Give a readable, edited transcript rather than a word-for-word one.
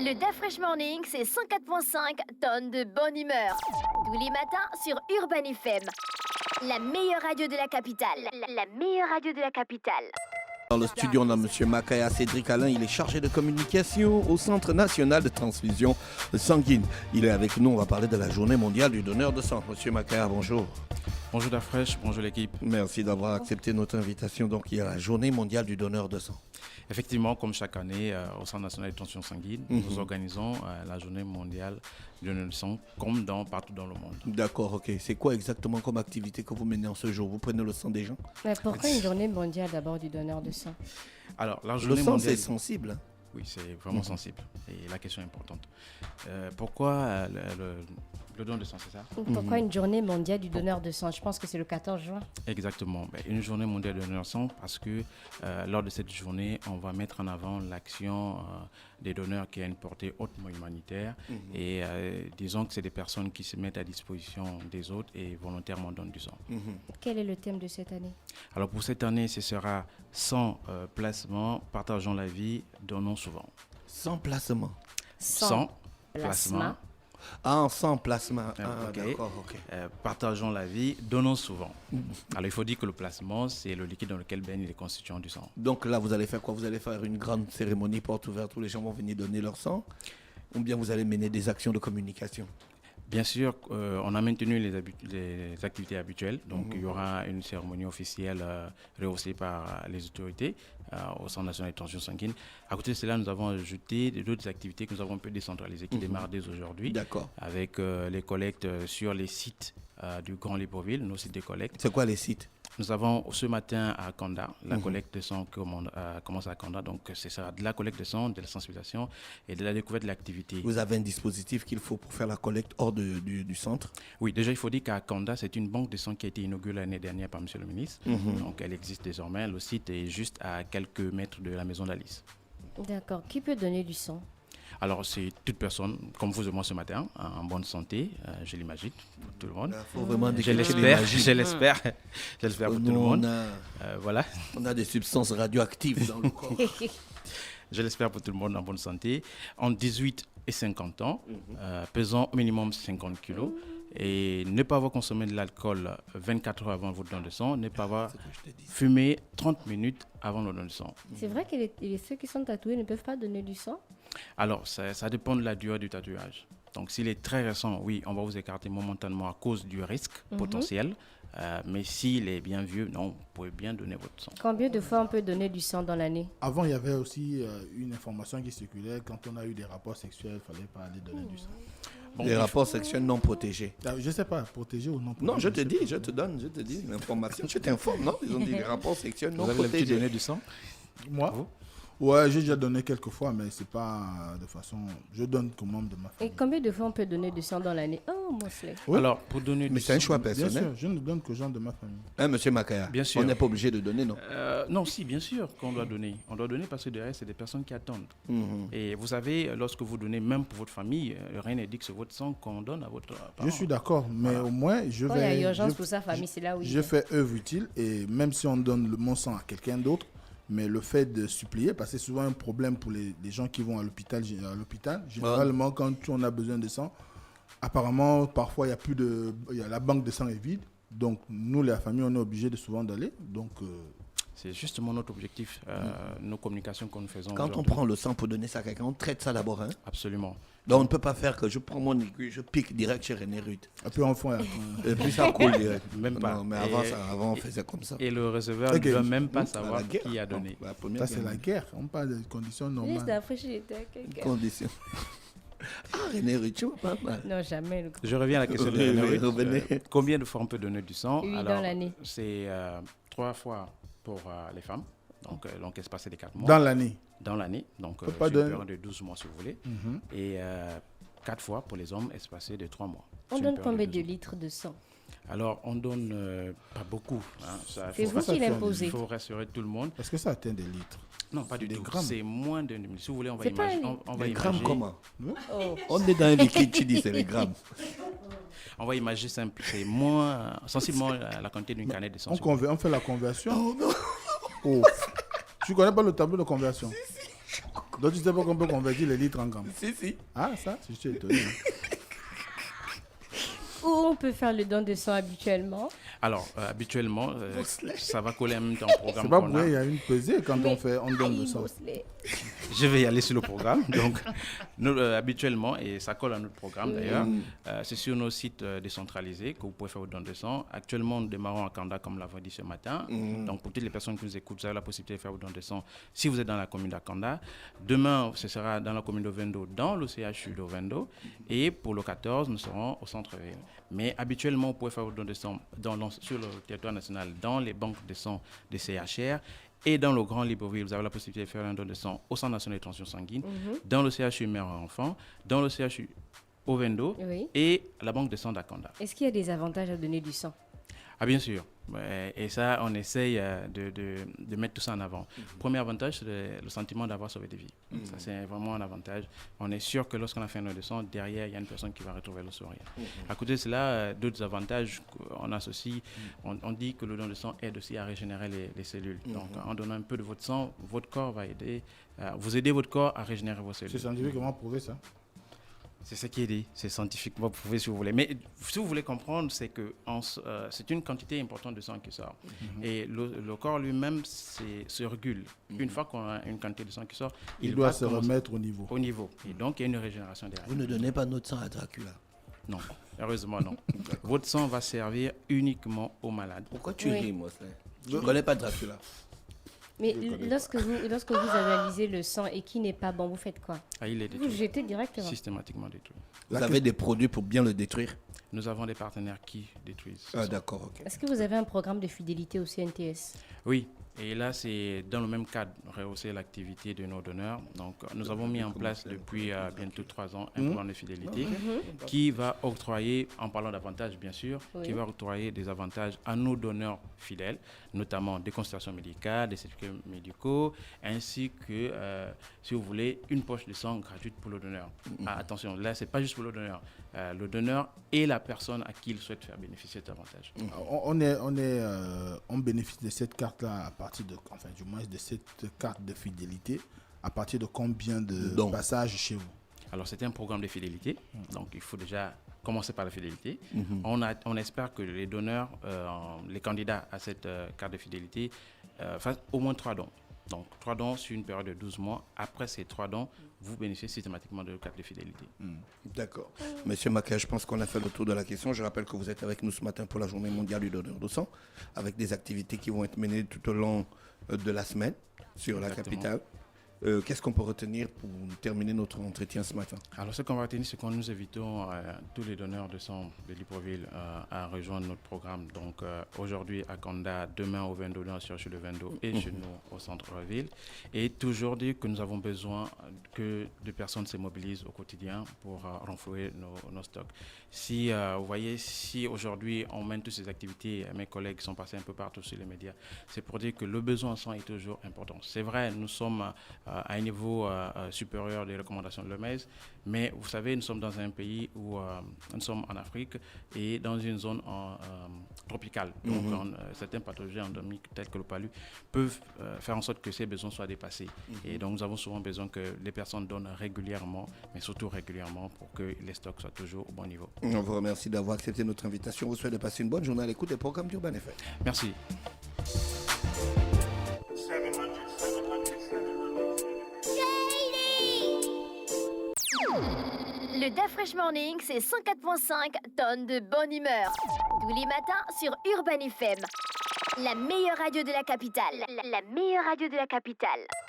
Le DaFresh Morning, c'est 104.5 tonnes de bonne humeur. Tous les matins sur Urban FM. La meilleure radio de la capitale. La meilleure radio de la capitale. Dans le studio, on a M. Makaya Cédric Alain. Il est chargé de communication au Centre national de transfusion sanguine. Il est avec nous. On va parler de la journée mondiale du donneur de sang. M. Makaya, bonjour. Bonjour DaFresh, bonjour l'équipe. Merci d'avoir accepté notre invitation. Donc, il y a la journée mondiale du donneur de sang. Effectivement, comme chaque année, au Centre national de transfusion sanguine, nous organisons la journée mondiale du donneur de sang, comme partout dans le monde. D'accord, ok. C'est quoi exactement comme activité que vous menez en ce jour? Vous prenez le sang des gens? Mais pourquoi une journée mondiale d'abord du donneur de sang? Alors, la Le journée sang, mondiale... c'est sensible. Oui, c'est vraiment sensible. Et la question est importante. Pourquoi le don de sang, c'est ça? Pourquoi une journée mondiale du donneur de sang? Je pense que c'est le 14 juin. Exactement. Une journée mondiale du donneur de sang parce que lors de cette journée, on va mettre en avant l'action des donneurs qui a une portée hautement humanitaire. Et disons que c'est des personnes qui se mettent à disposition des autres et volontairement donnent du sang. Quel est le thème de cette année? Alors pour cette année, ce sera 100 placements, partageons la vie, donnons souvent. Sans placement. 100 placements. Ah, sans plasma. Ah, Ok. d'accord, ok. Partageons la vie, donnons souvent. Alors il faut dire que le plasma, c'est le liquide dans lequel baignent les constituants du sang. Donc là, vous allez faire quoi? Vous allez faire une grande cérémonie porte ouverte où les gens vont venir donner leur sang? Ou bien vous allez mener des actions de communication? Bien sûr, on a maintenu les activités habituelles. Donc, il y aura une cérémonie officielle rehaussée par les autorités au Centre national de transfusion sanguine. À côté de cela, nous avons ajouté d'autres activités que nous avons un peu décentralisées qui démarrent dès aujourd'hui. D'accord. Avec les collectes sur les sites du Grand Libreville, nos sites de collecte. C'est quoi les sites? Nous avons ce matin à Kanda, la collecte de sang commence à Kanda. Donc, ce sera de la collecte de sang, de la sensibilisation et de la découverte de l'activité. Vous avez un dispositif qu'il faut pour faire la collecte hors du centre? Oui, déjà, il faut dire qu'à Kanda, c'est une banque de sang qui a été inaugurée l'année dernière par M. le ministre. Donc, elle existe désormais. Le site est juste à quelques mètres de la maison d'Alice. D'accord. Qui peut donner du sang? Alors, c'est toute personne, comme vous et moi ce matin, en bonne santé, je l'imagine, pour tout le monde. Il faut vraiment Je déclencher l'espère, l'énergie. je l'espère. Je l'espère pour tout le Nous, monde. Voilà. on a des substances radioactives dans le corps. Je l'espère pour tout le monde en bonne santé. En 18 et 50 ans, pesant au minimum 50 kilos. Et ne pas avoir consommé de l'alcool 24 heures avant votre don de sang, ne pas avoir fumé 30 minutes avant le don de sang. C'est vrai que ceux qui sont tatoués ne peuvent pas donner du sang? Alors, ça dépend de la durée du tatouage. Donc, s'il est très récent, oui, on va vous écarter momentanément à cause du risque potentiel. Mais s'il est bien vieux, non, vous pouvez bien donner votre sang. Combien de fois on peut donner du sang dans l'année? Avant, il y avait aussi une information qui circulait. Quand on a eu des rapports sexuels, il ne fallait pas aller donner du sang. Bon, Les rapports sexuels non protégés. Je ne sais pas, protégé ou non protégé. Non, je te dis, je te dis l'information. Je t'informe, non? Ils ont dit les rapports sexuels non vous avez l'habitude de protégés. donner du sang? Moi Vous? Ouais, j'ai déjà donné quelques fois, mais c'est pas de façon... Je donne comme membre de ma Et famille. combien de fois on peut donner du sang dans l'année? Oh, mon slay. Oui. Alors, pour donner Mais du c'est un sang... choix Bien personnel. sûr, je ne donne qu'aux gens de ma famille. Hein, monsieur Makaya? Bien sûr. On n'est pas obligé de donner, non? Non, si, bien sûr qu'on doit donner. On doit donner parce que derrière, c'est des personnes qui attendent. Et vous savez, lorsque vous donnez, même pour votre famille, rien n'est dit que c'est votre sang qu'on donne à votre parent. Je suis d'accord, mais au moins, je Quand il y a vais... urgence je- pour sa famille, c'est là où il Je est. fais œuvre utile et même si on donne mon sang à quelqu'un d'autre, mais le fait de supplier, parce que c'est souvent un problème pour les gens qui vont à l'hôpital. Généralement, quand on a besoin de sang, apparemment, parfois, la banque de sang est vide. Donc, nous, la famille, on est obligé de souvent d'aller. Donc, C'est justement notre objectif, nos communications que nous faisons Quand on aujourd'hui. prend le sang pour donner ça à quelqu'un, on traite ça d'abord. Hein? Absolument. Donc on ne peut pas faire que je prends mon aiguille, je pique direct chez René Ruth. et puis enfin, Et puis ça coule direct. Même pas. Non, mais Et- avant on faisait comme ça. Et le receveur Ok. ne doit même pas La savoir guerre. qui a donné. La première ça, c'est guerre. la guerre. On parle de conditions Juste normales. après, j'étais à quelqu'un. Condition. Ah, René Ruth, tu vois pas mal. Non, jamais. Je reviens à la question de Oui, René oui, Ruth. revenez. Combien de fois on peut donner du sang? Oui, dans l'année. C'est 3 fois pour les femmes, donc espacé de 4 mois. Dans l'année. Dans l'année, donc peut sur pas une donner- période de 12 mois si vous voulez. Mhm. Et 4 fois pour les hommes espacés de 3 mois. On sur une donne période combien 12 de mois. litres de sang? Alors, on donne pas beaucoup. Hein. Ça, C'est faut- vous ça qui fait- l'imposez. Il faut rassurer tout le monde. Est-ce que ça atteint des litres? Non, pas du des tout. grammes. C'est moins d'un demi. Si vous voulez, on va C'est pas imaginer. un- On va Les grammes imaginer- comment? Oh. On est dans un liquide, tu dis c'est les grammes. On va imaginer simple. C'est moins sensiblement la quantité d'une canette de sang. On fait la conversion. Oh, tu connais pas le tableau de conversion? Donc, tu sais pas qu'on peut convertir les litres en grammes. Si. Ah, ça, je suis étonné. Où on peut faire le don de sang habituellement? Alors, habituellement, ça va coller en même temps au programme C'est pas qu'on pour a. il y a une pesée quand on donne le sang. Je vais y aller sur le programme. Donc, nous, habituellement, et ça colle à notre programme d'ailleurs, c'est sur nos sites décentralisés que vous pouvez faire vos dons de sang. Actuellement, nous démarrons à Kanda, comme l'avons dit ce matin. Donc, pour toutes les personnes qui nous écoutent, vous avez la possibilité de faire vos dons de sang si vous êtes dans la commune d'Akanda. Demain, ce sera dans la commune d'Ovendo, dans le CHU d'Ovendo. Et pour le 14, nous serons au centre-ville. Mais habituellement, vous pouvez faire vos dons de sang sur le territoire national, dans les banques de sang des CHR. Et dans le Grand Libreville, vous avez la possibilité de faire un don de sang au Centre national de transfusion sanguine, dans le CHU Mère et Enfant, dans le CHU Ovendo et la banque de sang d'Akanda. Est-ce qu'il y a des avantages à donner du sang? Ah, bien sûr. Et ça, on essaye de mettre tout ça en avant. Premier avantage, c'est le sentiment d'avoir sauvé des vies. Ça, c'est vraiment un avantage. On est sûr que lorsqu'on a fait un don de sang, derrière, il y a une personne qui va retrouver le sourire. À côté de cela, d'autres avantages qu'on associe, on dit que le don de sang aide aussi à régénérer les cellules. Donc, en donnant un peu de votre sang, votre corps va aider, vous aidez votre corps à régénérer vos cellules. C'est scientifiquement prouvé, ça? C'est ce qui est dit, c'est scientifiquement prouvé si vous voulez. Mais si vous voulez comprendre, c'est que c'est une quantité importante de sang qui sort. Et le corps lui-même se régule. Une fois qu'on a une quantité de sang qui sort, il doit se remettre au niveau. Et donc, il y a une régénération derrière. Vous ne donnez pas notre sang à Dracula? Non, heureusement non. Votre sang va servir uniquement aux malades. Pourquoi tu ris, moi? Je ne connais pas Dracula. Mais lorsque vous analysez le sang et qui n'est pas bon, vous faites quoi? Il est Vous détruit. le jetez directement? Systématiquement détruit. Vous avez des produits pour bien le détruire? Nous avons des partenaires qui détruisent. Ah, d'accord, ok. Est-ce que vous avez un programme de fidélité au CNTS? Oui, et là, c'est dans le même cadre, rehausser l'activité de nos donneurs. Donc, nous avons mis en place depuis bientôt 3 ans un plan de fidélité qui va octroyer, en parlant d'avantages bien sûr, qui va octroyer des avantages à nos donneurs fidèles, notamment des consultations médicales, des certificats médicaux, ainsi que, si vous voulez, une poche de sang gratuite pour le donneur. Ah, attention, là, ce n'est pas juste pour le donneur et la personne à qui il souhaite faire bénéficier de cet avantage. On bénéficie de cette carte-là à partir de, du moins de cette carte de fidélité, à partir de combien de passages chez vous? Alors, c'est un programme de fidélité, donc il faut déjà commencer par la fidélité. On espère que les donneurs, les candidats à cette carte de fidélité fassent au moins 3 dons. Donc, 3 dons sur une période de 12 mois. Après ces 3 dons, vous bénéficiez systématiquement de carte de fidélité. D'accord. Monsieur Makaya, je pense qu'on a fait le tour de la question. Je rappelle que vous êtes avec nous ce matin pour la journée mondiale du donneur de sang, avec des activités qui vont être menées tout au long de la semaine sur la capitale. Qu'est-ce qu'on peut retenir pour terminer notre entretien ce matin? Alors, ce qu'on va retenir, c'est que nous invitons tous les donneurs de sang de Libreville à rejoindre notre programme. Donc, aujourd'hui à Kanda, demain au Vendo, dans le CHU de Vendo et chez nous au centre-ville. Et toujours dire que nous avons besoin que des personnes se mobilisent au quotidien pour renflouer nos stocks. Si, vous voyez, si aujourd'hui on mène toutes ces activités, mes collègues sont passés un peu partout sur les médias, c'est pour dire que le besoin en sang est toujours important. C'est vrai, nous sommes à un niveau supérieur des recommandations de l'OMS, mais vous savez, nous sommes dans un pays où nous sommes en Afrique et dans une zone tropicale. Donc, certaines pathologies endémiques telles que le palu peuvent faire en sorte que ces besoins soient dépassés. Et donc, nous avons souvent besoin que les personnes donnent régulièrement, mais surtout régulièrement pour que les stocks soient toujours au bon niveau. On vous remercie d'avoir accepté notre invitation. On vous souhaite de passer une bonne journée à l'écoute des programmes d'Urban FM. Merci. Le DAF Fresh Morning, c'est 104.5 tonnes de bonne humeur. Tous les matins sur Urban FM. La meilleure radio de la capitale. La meilleure radio de la capitale.